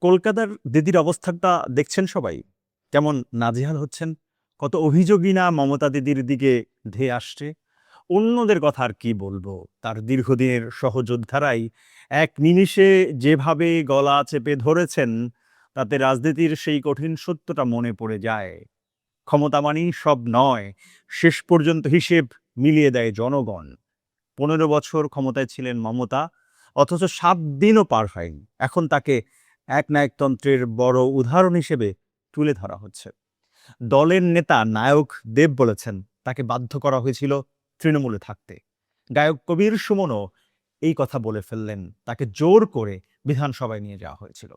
কলকাতার দিদির অবস্থাটা দেখছেন সবাই? কেমন নাজেহাল হচ্ছেন? কত অভিযোগই না মমতা দিদির দিকে ধেয়ে আসছে। অন্যদের কথা আর কি বলবো? তার দীর্ঘদিনের সহযোদ্ধারাই এক নিমিষে যেভাবে গলা চেপে ধরেছেন, তাতে রাজনীতির সেই কঠিন সত্যটা মনে পড়ে যায়। ক্ষমতা মানেই সব নয়, শেষ পর্যন্ত হিসেব মিলিয়ে দেয় জনগণ। ১৫ বছর ক্ষমতায় ছিলেন মমতা, অথচ ৭ দিনও পার হয়নি। এখন তাকে একনায়কতন্ত্রের বড় উদাহরণ হিসেবে তুলে ধরা হচ্ছে। দলের নেতা নায়ক দেব বলেছেন, তাকে বাধ্য করা হয়েছিল তৃণমূলে থাকতে। গায়ক কবির সুমনও এই কথা বলে ফেললেন, তাকে জোর করে বিধানসভায় নিয়ে যাওয়া হয়েছিল।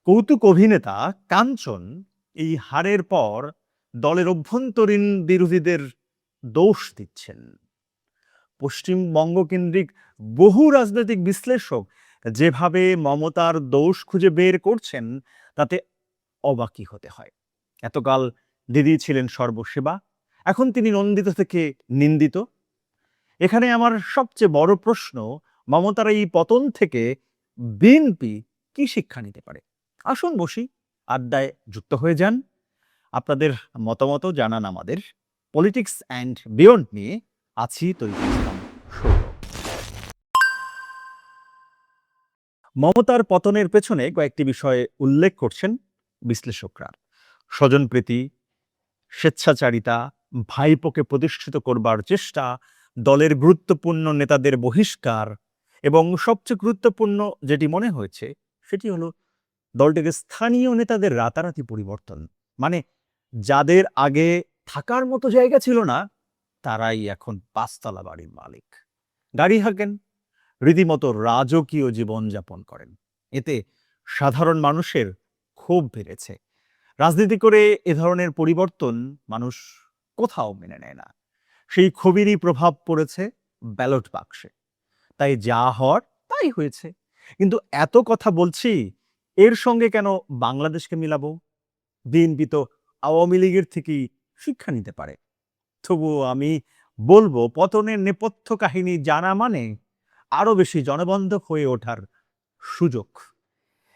কৌতুক অভিনেতা কাঞ্চন এই হারের পর দলের অভ্যন্তরীণ বিরোধীদের দোষ দিচ্ছেন। পশ্চিমবঙ্গ কেন্দ্রিক বহু রাজনৈতিক বিশ্লেষক যেভাবে মমতার দোষ খুঁজে বের করছেন, তাতে অবাকই হতে হয়। এতকাল দিদি ছিলেন সর্বসেবা, এখন তিনি নন্দিত থেকে নিন্দিত। এখানে আমার সবচেয়ে বড় প্রশ্ন, মমতার এই পতন থেকে বিএনপি কি শিক্ষা নিতে পারে? আসুন বসি, আড্ডায় যুক্ত হয়ে যান। আপনাদের মতামতও জানান আমাদের। পলিটিক্স অ্যান্ড বিয়ন্ড নিয়ে আছি তরিকুল ইসলাম সৌরভ। মমতার পতনের পেছনে কয়েকটি বিষয়ে উল্লেখ করছেন বিশ্লেষকরা। স্বজনপ্রীতি, স্বেচ্ছাচারিতা, ভাইপোকে প্রতিষ্ঠিত করবার চেষ্টা, দলের গুরুত্বপূর্ণ নেতাদের বহিষ্কার এবং সবচেয়ে গুরুত্বপূর্ণ যেটি মনে হয়েছে সেটি হলো দলটিকে স্থানীয় নেতাদের রাতারাতি পরিবর্তন। মানে যাদের আগে থাকার মতো জায়গা ছিল না, তারাই এখন ৫ তলা বাড়ির মালিক, গাড়ি হাঁকেন, রীতিমতো রাজকীয় জীবনযাপন করেন। এতে সাধারণ মানুষের ক্ষোভ বেড়েছে। রাজনীতি করে এ ধরনের পরিবর্তন মানুষ কোথাও মেনে নেয় না। সেই ক্ষোভেরই প্রভাব পড়েছে ব্যালট বাক্সে। তাই যা হওয়ার তাই হয়েছে। কিন্তু এত কথা বলছি, এর সঙ্গে কেন বাংলাদেশকে মিলাবো? বিএনপি তো আওয়ামী লীগের থেকেই শিক্ষা নিতে পারে। তবুও আমি বলবো, পতনের নেপথ্য কাহিনী জানা মানে আরো বেশি জনবন্ধক হয়ে ওঠার সুযোগ।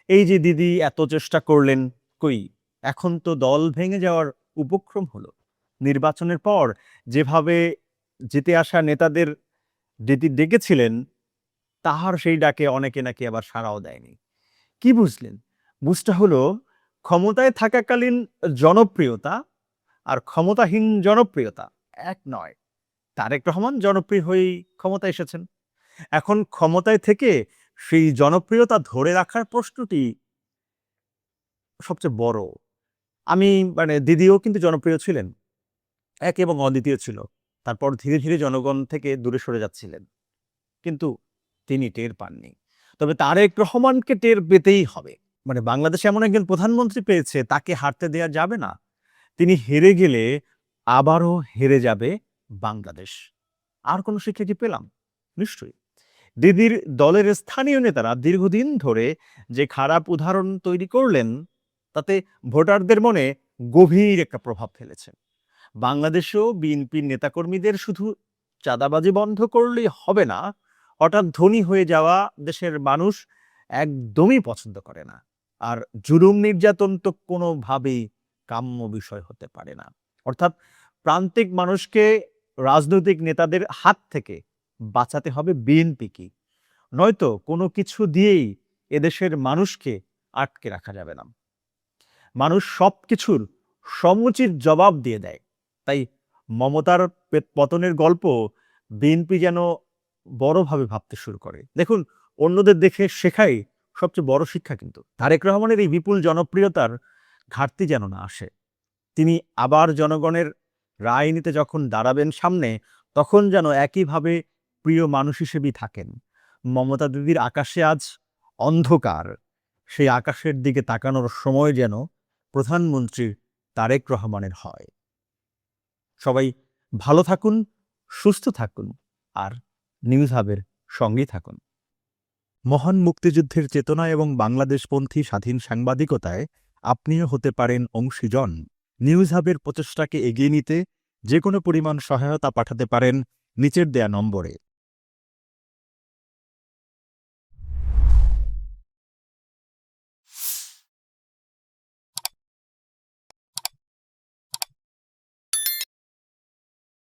এই যে দিদি এত চেষ্টা করলেন, কই এখন তো দল ভেঙে যাওয়ার উপক্রম হলো। নির্বাচনের পর যেভাবে জিতে আসা নেতাদের দিদি ডেকেছিলেন, তাহার সেই ডাকে অনেকে নাকি আবার সাড়াও দেয়নি। কি বুঝলেন? বুঝটা হলো, ক্ষমতায় থাকাকালীন জনপ্রিয়তা আর ক্ষমতাহীন জনপ্রিয়তা এক নয়। তারেক রহমান জনপ্রিয় হয়েই ক্ষমতায় এসেছেন। এখন ক্ষমতায় থেকে সেই জনপ্রিয়তা ধরে রাখার প্রশ্নটি সবচেয়ে বড়। আমি দিদিও কিন্তু জনপ্রিয় ছিলেন, এক এবং অদ্বিতীয় ছিল। তারপর ধীরে ধীরে জনগণ থেকে দূরে সরে যাচ্ছিলেন, কিন্তু তিনি টের পাননি। তবে তারেক রহমানকে টের পেতেই হবে। বাংলাদেশ এমন একজন প্রধানমন্ত্রী পেয়েছে, তাকে হারতে দেয়া যাবে না। তিনি হেরে গেলে আবারও হেরে যাবে বাংলাদেশ। আর কোন শিক্ষা কি পেলাম? নিশ্চয়ই। দিদির দলের স্থানীয় নেতারা দীর্ঘদিন ধরে যে খারাপ উদাহরণ তৈরি করলেন, তাতে ভোটারদের মনে গভীর একটা প্রভাব ফেলেছে। বাংলাদেশেও বিএনপির নেতাকর্মীদের শুধু চাঁদাবাজি বন্ধ করলেই হবে না, হঠাৎ ধনী হয়ে যাওয়া দেশের মানুষ একদমই পছন্দ করে না। আর জুলুম নির্যাতন তো কোনোভাবেই কাম্য বিষয় হতে পারে না। অর্থাৎ প্রান্তিক মানুষকে রাজনৈতিক নেতাদের হাত থেকে বাঁচাতে হবে বিএনপিকে, নয়তো কোনো কিছু দিয়েই এদেশের মানুষকে আটকে রাখা যাবে না। মানুষ সবকিছুর সমুচিত জবাব দিয়ে দেয়। তাই মমতার পতনের গল্প বিএনপি যেন বড়ভাবে ভাবতে শুরু করে। দেখুন, অন্যদের দেখে শেখাই সবচেয়ে বড় শিক্ষা। কিন্তু তারেক রহমানের এই বিপুল জনপ্রিয়তার ঘাটতি যেন না আসে। তিনি আবার জনগণের রায় নিতে যখন দাঁড়াবেন সামনে, তখন যেন একইভাবে প্রিয় মানুষ হিসেবেই থাকেন। মমতা দিদির আকাশে আজ অন্ধকার, সেই আকাশের দিকে তাকানোর সময় যেন প্রধানমন্ত্রী তারেক রহমানের হয়। সবাই ভালো থাকুন, সুস্থ থাকুন, আর নিউজ হাবের সঙ্গেই থাকুন। মহান মুক্তিযুদ্ধের চেতনা এবং বাংলাদেশপন্থী স্বাধীন সাংবাদিকতায় আপনিও হতে পারেন অংশীজন। নিউজ হাবের প্রচেষ্টাকে এগিয়ে নিতে যে কোনো পরিমাণ সহায়তা পাঠাতে পারেন নিচের দেয়া নম্বরে।